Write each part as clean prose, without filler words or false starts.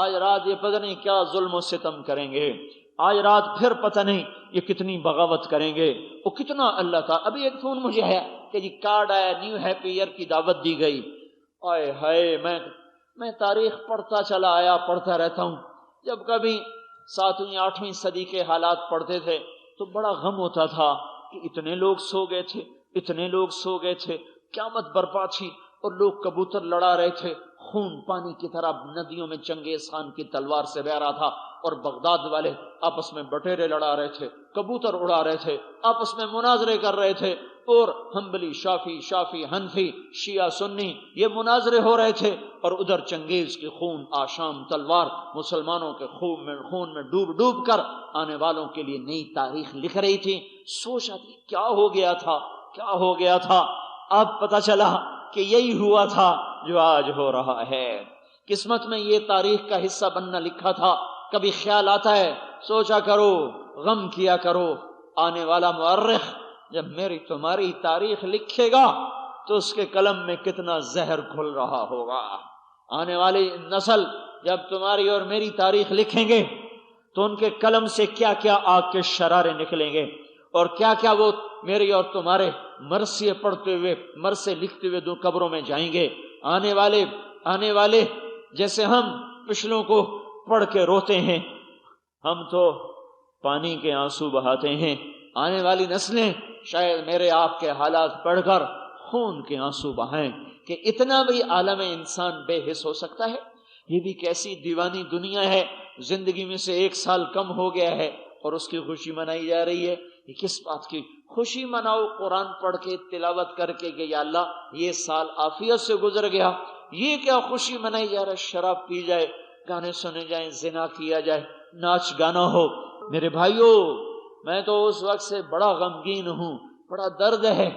آج رات یہ پتہ نہیں کیا ظلم و ستم کریں گے، آج رات پھر پتہ نہیں یہ کتنی بغاوت کریں گے، وہ کتنا اللہ کا۔ ابھی ایک فون مجھے ہے کہ جی کارڈ آیا، نیو ہیپی ایئر کی دعوت دی گئی۔ آئے ہائے، میں تاریخ پڑھتا چلا آیا، پڑھتا رہتا ہوں۔ جب کبھی 7ویں 8ویں صدی کے حالات پڑھتے تھے تو بڑا غم ہوتا تھا کہ اتنے لوگ سو گئے تھے، اتنے لوگ سو گئے تھے، قیامت برپا تھی اور لوگ کبوتر لڑا رہے تھے، خون پانی کی طرح ندیوں میں چنگیز خان کی تلوار سے بہہ رہا تھا، اور بغداد والے آپس میں بٹیرے لڑا رہے تھے، کبوتر اڑا رہے تھے، آپس میں مناظرے کر رہے تھے، اور حنبلی شافی حنفی شیعہ سنی یہ مناظرے ہو رہے تھے، اور ادھر چنگیز کی خون آشام تلوار مسلمانوں کے خون میں ڈوب ڈوب کر آنے والوں کے لیے نئی تاریخ لکھ رہی تھی۔ سوچ آتی کیا ہو گیا تھا، کیا ہو گیا تھا؟ اب پتہ چلا کہ یہی ہوا تھا جو آج ہو رہا ہے۔ قسمت میں یہ تاریخ کا حصہ بننا لکھا تھا۔ کبھی خیال آتا ہے، سوچا کرو، غم کیا کرو، آنے والا مورخ جب میری تمہاری تاریخ لکھے گا تو اس کے قلم میں کتنا زہر گھل رہا ہوگا۔ آنے والی نسل جب تمہاری اور میری تاریخ لکھیں گے تو ان کے قلم سے کیا کیا آگ کے شرارے نکلیں گے، اور کیا کیا وہ میری اور تمہارے مرثیے پڑھتے ہوئے، مرثے لکھتے ہوئے دو قبروں میں جائیں گے۔ آنے والے جیسے ہم پچھلوں کو پڑھ کے روتے ہیں، ہم تو پانی کے آنسو بہاتے ہیں، آنے والی نسلیں شاید میرے آپ کے حالات پڑھ کر خون کے آنسو بہائیں کہ اتنا بھی عالم انسان بے حس ہو سکتا ہے۔ یہ بھی کیسی دیوانی دنیا ہے، زندگی میں سے 1 سال کم ہو گیا ہے اور اس کی خوشی منائی جا رہی ہے۔ یہ کس بات کی خوشی مناؤ؟ قرآن پڑھ کے تلاوت کر کے کہ یا اللہ یہ سال عافیت سے گزر گیا، یہ کیا خوشی منائی جا رہا ہے؟ شراب پی جائے، گانے سنے جائیں، زنا کیا جائے، ناچ گانا ہو۔ میرے بھائیوں، میں تو اس وقت سے بڑا غمگین ہوں، بڑا درد ہے،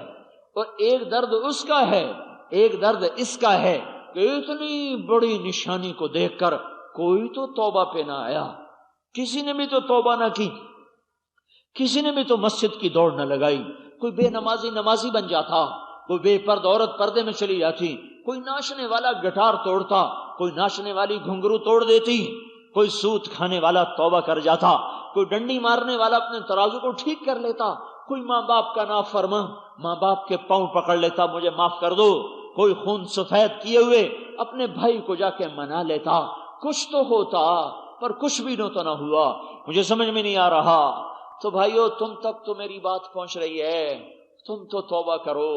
اور ایک درد اس کا ہے، ایک درد اس کا ہے کہ اتنی بڑی نشانی کو دیکھ کر کوئی تو توبہ پہ نہ آیا، کسی نے بھی تو توبہ نہ کی، کسی نے بھی تو مسجد کی دوڑ نہ لگائی۔ کوئی بے نمازی بن جاتا، کوئی بے پرد عورت پردے میں چلی جاتی، کوئی ناچنے والا گٹار توڑتا، کوئی ناچنے والی گھنگرو توڑ دیتی، کوئی سود کھانے والا توبہ کر جاتا، کوئی ڈنڈی مارنے والا اپنے ترازو کو ٹھیک کر لیتا، کوئی ماں باپ کا نافرما ماں باپ کے پاؤں پکڑ لیتا، مجھے معاف کر دو، کوئی خون سفید کیے ہوئے اپنے بھائی کو جا کے منا لیتا۔ کچھ تو ہوتا، پر کچھ بھی نہ ہوا۔ مجھے سمجھ میں نہیں آ رہا۔ تو بھائیو، تم تک تو میری بات پہنچ رہی ہے، تم تو توبہ کرو۔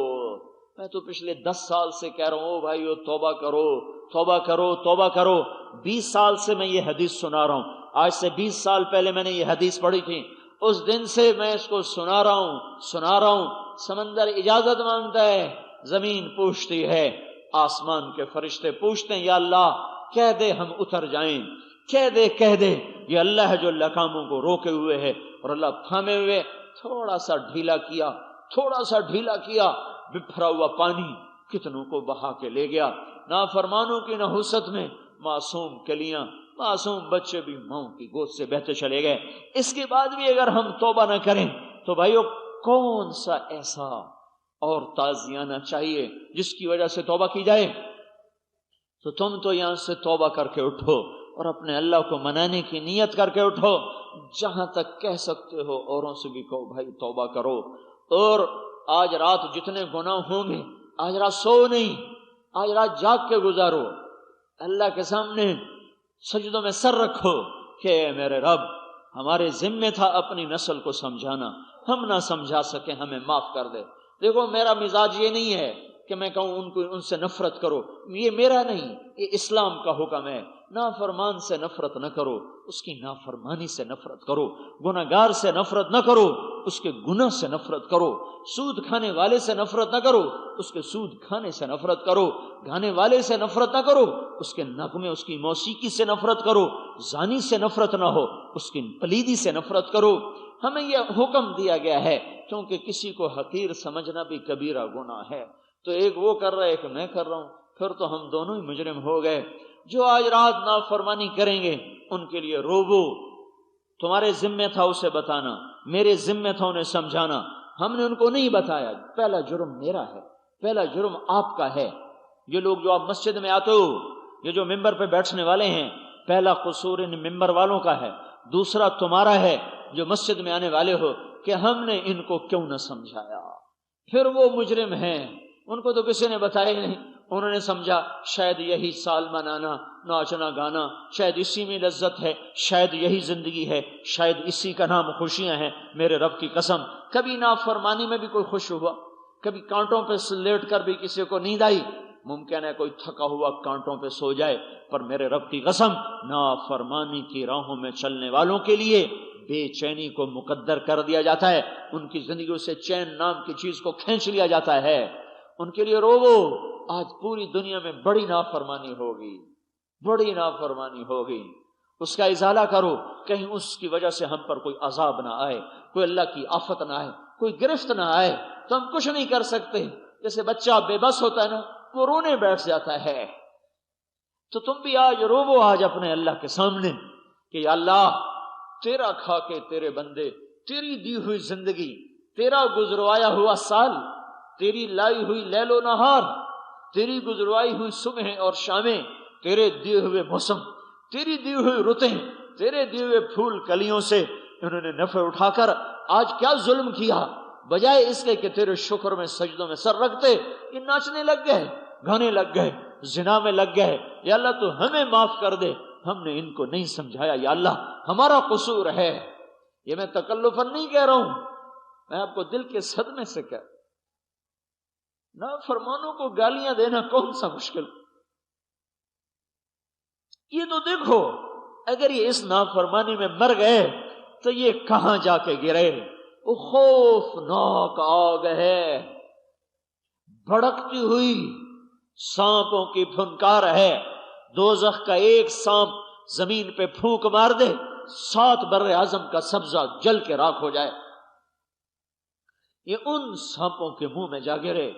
میں تو پچھلے 10 سال سے کہہ رہا ہوں، او بھائیو توبہ کرو، توبہ کرو، توبہ کرو۔ 20 سال سے میں یہ حدیث سنا رہا ہوں، آج سے 20 سال پہلے میں نے یہ حدیث پڑھی تھی، اس دن سے میں اس کو سنا رہا ہوں۔ سمندر اجازت مانگتا ہے، زمین پوچھتی ہے، آسمان کے فرشتے پوچھتے ہیں، یا اللہ کہہ دے ہم اتر جائیں، کہہ دے۔ یہ اللہ ہے جو لگاموں کو روکے ہوئے ہے، اور اللہ تھامے ہوئے، تھوڑا سا ڈھیلا کیا، بپھرا ہوا پانی کتنوں کو بہا کے لے گیا۔ نافرمانوں کی نحوست میں معصوم کلیاں، معصوم بچے بھی ماں کی گود سے بہتے چلے گئے۔ اس کے بعد بھی اگر ہم توبہ نہ کریں تو بھائیو کون سا ایسا اور تازیانہ چاہیے جس کی وجہ سے توبہ کی جائے؟ تو تم تو یہاں سے توبہ کر کے اٹھو اور اپنے اللہ کو منانے کی نیت کر کے اٹھو۔ جہاں تک کہہ سکتے ہو اوروں سے بھی کہو بھائی توبہ کرو۔ اور آج رات جتنے گناہ ہوں گے، آج رات سو نہیں، آج رات جاگ کے گزارو، اللہ کے سامنے سجدوں میں سر رکھو کہ اے میرے رب، ہمارے ذمہ تھا اپنی نسل کو سمجھانا، ہم نہ سمجھا سکے، ہمیں معاف کر دے۔ دیکھو میرا مزاج یہ نہیں ہے کہ میں کہوں ان سے نفرت کرو، یہ میرا نہیں، یہ اسلام کا حکم ہے۔ نافرمان سے نفرت نہ کرو، اس کی نافرمانی سے نفرت کرو۔ گناہگار سے نفرت نہ کرو، اس کے گناہ سے نفرت کرو۔ سود کھانے والے سے نفرت نہ کرو، اس کے سود کھانے سے نفرت کرو۔ گانے والے سے نفرت نہ کرو، اس کے نغمے، اس کی موسیقی سے نفرت کرو۔ زانی سے نفرت نہ ہو، اس کی پلیدی سے نفرت کرو۔ ہمیں یہ حکم دیا گیا ہے، کیونکہ کسی کو حقیر سمجھنا بھی کبیرہ گناہ ہے۔ تو ایک وہ کر رہا ہے، ایک میں کر رہا ہوں، پھر تو ہم دونوں ہی مجرم ہو گئے۔ جو آج رات نافرمانی کریں گے ان کے لیے روبو، تمہارے ذمہ تھا اسے بتانا، میرے ذمہ تھا انہیں سمجھانا، ہم نے ان کو نہیں بتایا۔ پہلا جرم میرا ہے، پہلا جرم آپ کا ہے۔ یہ لوگ جو آپ مسجد میں آتے ہو، یہ جو ممبر پہ بیٹھنے والے ہیں، پہلا قصور ان ممبر والوں کا ہے، دوسرا تمہارا ہے جو مسجد میں آنے والے ہو کہ ہم نے ان کو کیوں نہ سمجھایا۔ پھر وہ مجرم ہیں، ان کو تو کسی نے بتایا ہی نہیں، انہوں نے سمجھا شاید یہی سال منانا، ناچنا گانا، شاید اسی میں لذت ہے، شاید یہی زندگی ہے، شاید اسی کا نام خوشیاں ہیں۔ میرے رب کی قسم، کبھی نافرمانی میں بھی کوئی خوش ہوا؟ کبھی کانٹوں پہ لیٹ کر بھی کسی کو نیند آئی؟ ممکن ہے کوئی تھکا ہوا کانٹوں پہ سو جائے، پر میرے رب کی قسم نافرمانی کی راہوں میں چلنے والوں کے لیے بے چینی کو مقدر کر دیا جاتا ہے، ان کی زندگیوں سے چین نام کی چیز کو کھینچ لیا جاتا ہے۔ ان کے لیے روو، آج پوری دنیا میں بڑی نافرمانی ہوگی، بڑی نافرمانی ہوگی، اس کا ازالہ کرو، کہیں اس کی وجہ سے ہم پر کوئی عذاب نہ آئے، کوئی اللہ کی آفت نہ آئے، کوئی گرفت نہ آئے۔ تو ہم کچھ نہیں کر سکتے، جیسے بچہ بے بس ہوتا ہے نا، وہ رونے بیٹھ جاتا ہے۔ تو تم بھی آج روو آج اپنے اللہ کے سامنے کہ یا اللہ، تیرا کھا کے تیرے بندے، تیری دی ہوئی زندگی، تیرا گزروایا ہوا سال، تیری لائی ہوئی لیل و نہار، تیری گزروائی ہوئی صبح اور شامیں، تیرے دیے ہوئے موسم، تیری دی ہوئی رتیں، تیرے دیے ہوئے پھول کلیوں سے انہوں نے نفع اٹھا کر آج کیا ظلم کیا، بجائے اس کے کہ تیرے شکر میں سجدوں میں سر رکھتے، یہ ناچنے لگ گئے، گانے لگ گئے، زنا میں لگ گئے۔ یا اللہ تو ہمیں معاف کر دے، ہم نے ان کو نہیں سمجھایا، یا اللہ ہمارا قصور ہے۔ یہ میں تکلفاً نہیں کہہ رہا ہوں، میں آپ کو دل کے صدمے سے کہہ، نافرمانوں کو گالیاں دینا کون سا مشکل؟ یہ تو دیکھو، اگر یہ اس نافرمانی میں مر گئے تو یہ کہاں جا کے گرے؟ وہ خوفناک آگ ہے، بھڑکتی ہوئی سانپوں کی پھنکار ہے۔ دوزخ کا ایک سانپ زمین پہ پھونک مار دے، 7 بر اعظم کا سبزہ جل کے راکھ ہو جائے۔ یہ ان سانپوں کے منہ میں جا گرے،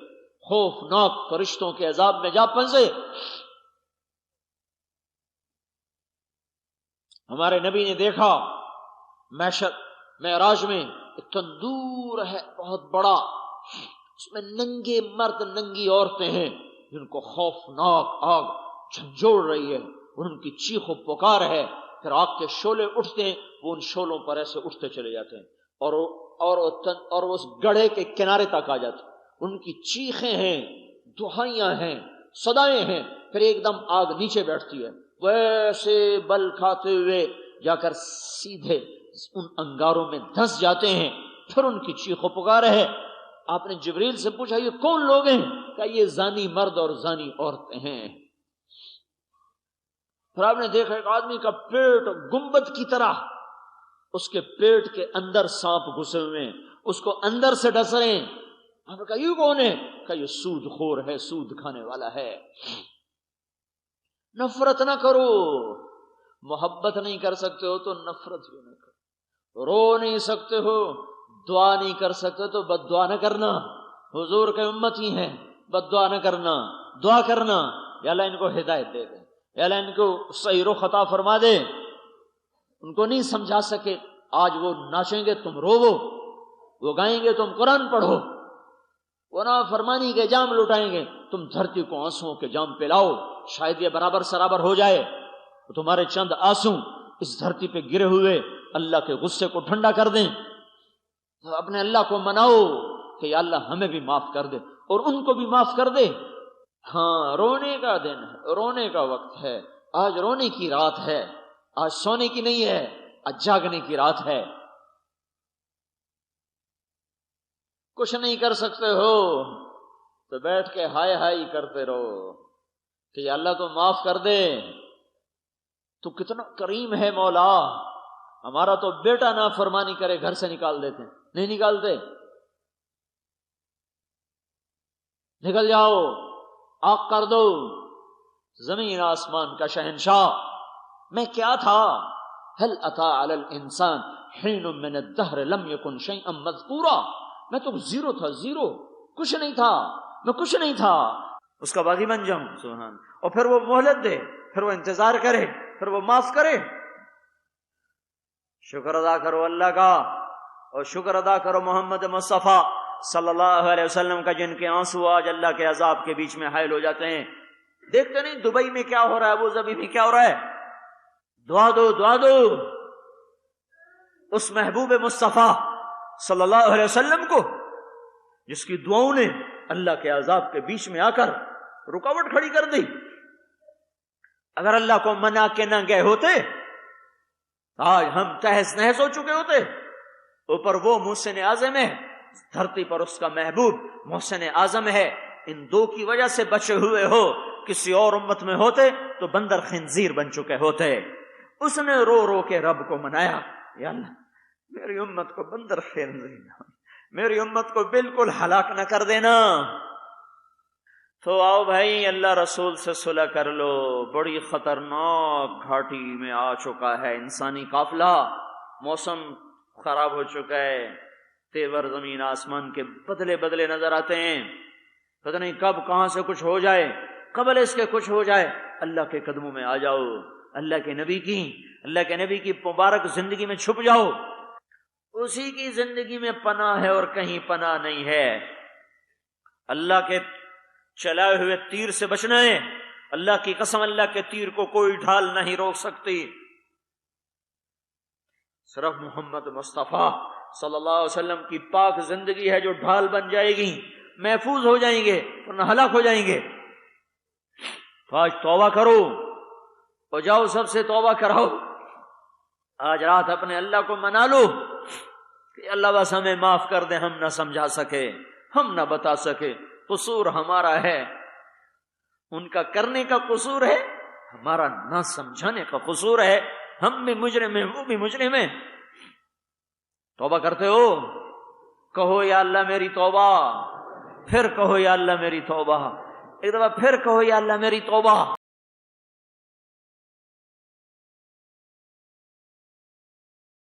خوفناک فرشتوں کے عذاب میں جا پھنسے۔ ہمارے نبی نے دیکھا معراج میں ایک تندور ہے بہت بڑا، اس میں ننگے مرد ننگی عورتیں ہیں جن کو خوفناک آگ جھنجھوڑ رہی ہے، اور ان کی چیخ و پکار ہے۔ پھر آگ کے شعلے اٹھتے ہیں، وہ ان شعلوں پر ایسے اٹھتے چلے جاتے ہیں اور اس گڑھے کے کنارے تک آ جاتے ہیں۔ ان کی چیخیں ہیں، دہائیاں ہیں، صدائیں ہیں، پھر ایک دم آگ نیچے بیٹھتی ہے، ویسے بل کھاتے ہوئے جا کر سیدھے ان انگاروں میں دھس جاتے ہیں۔ پھر ان کی چیخ و پکار ہے۔ آپ نے جبریل سے پوچھا یہ کون لوگ ہیں؟ کہا یہ زانی مرد اور زانی عورتیں ہیں۔ پھر آپ نے دیکھا ایک آدمی کا پیٹ گنبد کی طرح، اس کے پیٹ کے اندر سانپ گھسے ہوئے ہیں، اس کو اندر سے ڈس رہے ہیں۔ آپ نے کہا یہ کون ہے؟ کہا یہ سود خور ہے، سود کھانے والا ہے۔ نفرت نہ کرو، محبت نہیں کر سکتے ہو تو نفرت بھی نہ کرو، رو نہیں سکتے ہو، دعا نہیں کر سکتے تو بد دعا نہ کرنا۔ حضور کے امتی ہیں، بد دعا نہ کرنا، دعا کرنا، یا اللہ ان کو ہدایت دے دے، یا اللہ ان کو صحیح رخ عطا فرما دے۔ ان کو نہیں سمجھا سکے، آج وہ ناچیں گے تم روو، وہ گائیں گے تم قرآن پڑھو، وہ نافرمانی کے جام لٹائیں گے تم دھرتی کو آنسوؤں کے جام پلاؤ۔ شاید یہ برابر سرابر ہو جائے تو تمہارے چند آنسو اس دھرتی پہ گرے ہوئے اللہ کے غصے کو ٹھنڈا کر دیں۔ تو اپنے اللہ کو مناؤ کہ یا اللہ ہمیں بھی معاف کر دے اور ان کو بھی معاف کر دے۔ ہاں، رونے کا دن ہے، رونے کا وقت ہے، آج رونے کی رات ہے، آج سونے کی نہیں ہے، آج جاگنے کی رات ہے۔ کچھ نہیں کر سکتے ہو تو بیٹھ کے ہائے ہائے کرتے رہو کہ یا اللہ تو معاف کر دے، تو کتنا کریم ہے مولا۔ ہمارا تو بیٹا نافرمانی کرے گھر سے نکال دیتے ہیں، نہیں نکالتے، نکل جاؤ، آگ کر دو۔ زمین آسمان کا شہنشاہ میں کیا تھا؟ هل اتى على الانسان حين من الدهر لم يكن شيئا مذكورا، میں تو زیرو تھا، زیرو، کچھ نہیں تھا، میں کچھ نہیں تھا، اس کا باغی بن جاؤں۔ سبحان، اور پھر وہ مہلت دے، پھر وہ انتظار کرے، پھر وہ معاف کرے۔ شکر ادا کرو اللہ کا، اور شکر ادا کرو محمد مصطفیٰ صلی اللہ علیہ وسلم کا، جن کے آنسو آج اللہ کے عذاب کے بیچ میں حائل ہو جاتے ہیں۔ دیکھتے نہیں دبئی میں کیا ہو رہا ہے، ابو ظبی میں کیا ہو رہا ہے، دعا دو دعا دو اس محبوب مصطفیٰ صلی اللہ علیہ وسلم کو جس کی دعاؤں نے اللہ کے عذاب کے بیچ میں آ کر رکاوٹ کھڑی کر دی. اگر اللہ کو منا کے نہ گئے ہوتے آج ہم تہس نہس ہو چکے ہوتے. اوپر وہ محسن اعظم ہے، دھرتی پر اس کا محبوب محسن اعظم ہے. ان دو کی وجہ سے بچے ہوئے ہو. کسی اور امت میں ہوتے تو بندر خنزیر بن چکے ہوتے. اس نے رو رو کے رب کو منایا، یا اللہ میری امت کو بندر خنزیر، میری امت کو بالکل ہلاک نہ کر دینا. تو آؤ بھائی اللہ رسول سے صلح کر لو. بڑی خطرناک گھاٹی میں آ چکا ہے انسانی قافلہ. موسم خراب ہو چکا ہے، تیور زمین آسمان کے بدلے بدلے نظر آتے ہیں. پتہ نہیں کب کہاں سے کچھ ہو جائے، قبل اس کے کچھ ہو جائے. اللہ کے قدموں میں آ جاؤ، اللہ کے نبی کی مبارک زندگی میں چھپ جاؤ. اسی کی زندگی میں پناہ ہے اور کہیں پناہ نہیں ہے. اللہ کے چلائے ہوئے تیر سے بچنا ہے. اللہ کی قسم اللہ کے تیر کو کوئی ڈھال نہیں روک سکتی. صرف محمد مصطفیٰ صلی اللہ علیہ وسلم کی پاک زندگی ہے جو ڈھال بن جائے گی. محفوظ ہو جائیں گے ورنہ ہلاک ہو جائیں گے. تو آج توبہ کرو اور جاؤ سب سے توبہ کراؤ. آج رات اپنے اللہ کو منا لو کہ اللہ بس ہمیں معاف کر دے. ہم نہ سمجھا سکے، ہم نہ بتا سکے، قصور ہمارا ہے. ان کا کرنے کا قصور ہے، ہمارا نہ سمجھانے کا قصور ہے. ہم بھی مجرم ہیں، وہ بھی مجرم ہیں. توبہ کرتے ہو؟ کہو یا اللہ میری توبہ. پھر کہو یا اللہ میری توبہ. ایک دفعہ پھر کہو یا اللہ میری توبہ.